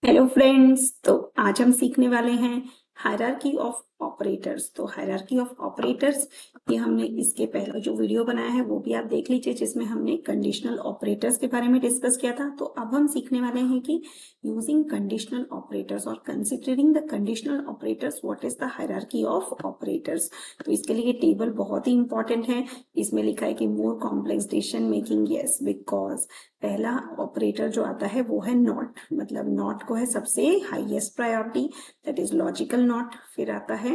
Hello friends, तो आज हम सीखने वाले हैं हायरार्की ऑफ ऑपरेटर्स। तो हायरार्की ऑफ ऑपरेटर्स ये हमने इसके पहले जो वीडियो बनाया है वो भी आप देख लीजिए, जिसमें हमने कंडीशनल ऑपरेटर्स के बारे में डिस्कस किया था। तो अब हम सीखने वाले हैं कि यूजिंग कंडीशनल ऑपरेटर्स और considering the conditional operators what is the hierarchy of operators. तो इसके लिए टेबल बहुत ही इंपॉर्टेंट है। इसमें लिखा है कि more complex decision making, yes, because पहला ऑपरेटर जो आता है वो है नॉट, मतलब नॉट को है सबसे highest priority, that is logical not. फिर आता है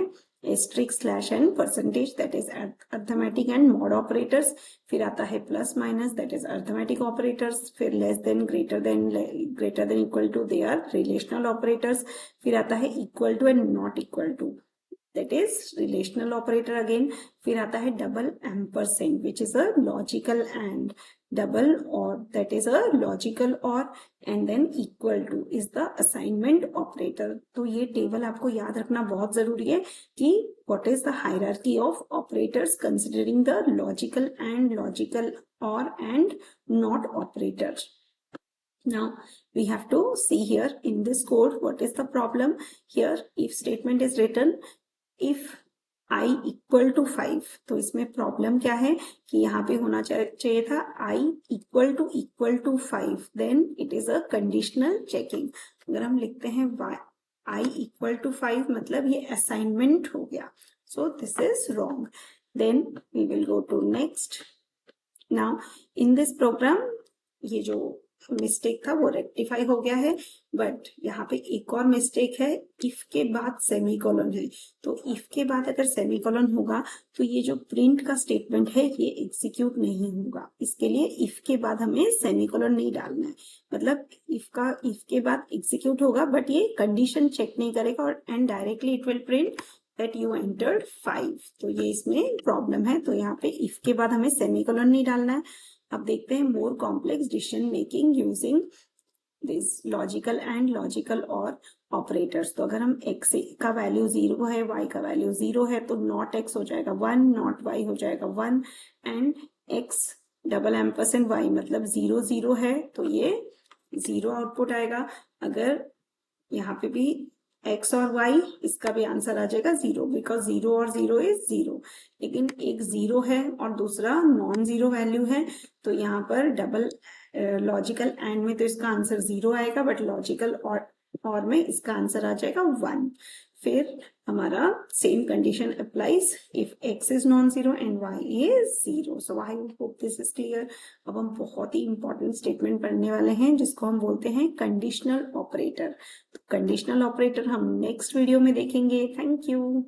asterisk slash and percentage, that is arithmetic and mod operators. फिर आता है plus minus, that is arithmetic operators. फिर less than, greater than, equal to, they are relational operators. फिर आता है equal to and not equal to, that is relational operator again. फिर आता है double ampersand which is a logical and, double or that is a logical or, and then equal to is the assignment operator. तो ये table आपको याद रखना बहुत जरूरी है कि what is the hierarchy of operators considering the logical and, logical or and not operators. Now we have to see here in this code what is the problem. Here if statement is written if i equal to 5, तो इसमें problem क्या है कि यहाँ पे होना चाहिए था i equal to 5, then it is a conditional checking. अगर हम लिखते हैं i इक्वल टू 5 मतलब ये असाइनमेंट हो गया, so this is wrong. Then we will go to next. Now in this program ये जो मिस्टेक था वो रेक्टिफाई हो गया है, बट यहाँ पे एक और मिस्टेक है, इफ के बाद सेमीकोलन है। तो इफ के बाद अगर सेमीकोलन होगा तो ये जो प्रिंट का स्टेटमेंट है ये एग्जीक्यूट नहीं होगा। इसके लिए इफ के बाद हमें सेमीकोलन नहीं डालना है, मतलब इफ के बाद एग्जीक्यूट होगा बट ये कंडीशन चेक नहीं करेगा और and directly it will print that you entered 5। तो ये इसमें प्रॉब्लम है। तो यहाँ पे if के बाद हमें सेमीकोलन नहीं डालना है। अब देखते हैं more complex decision making using this logical and, logical और ऑपरेटर्स। तो अगर हम x का वैल्यू 0 है, y का वैल्यू 0 है, तो नॉट x हो जाएगा 1, नॉट y हो जाएगा 1, and x double ampersand y मतलब 0 0 है तो ये 0 आउटपुट आएगा। अगर यहाँ पे भी x और y, इसका भी आंसर आ जाएगा 0, बिकॉज 0 और 0 इज 0। लेकिन एक 0 है और दूसरा नॉन 0 वैल्यू है, तो यहाँ पर डबल लॉजिकल एंड में तो इसका आंसर 0 आएगा, बट लॉजिकल और में इसका आंसर आ जाएगा 1। फिर हमारा same condition applies if x is non 0 and y is 0। So I hope this is clear. अब हम बहुत ही इंपॉर्टेंट स्टेटमेंट पढ़ने वाले हैं जिसको हम बोलते हैं कंडीशनल ऑपरेटर। तो कंडीशनल ऑपरेटर हम नेक्स्ट वीडियो में देखेंगे। Thank you.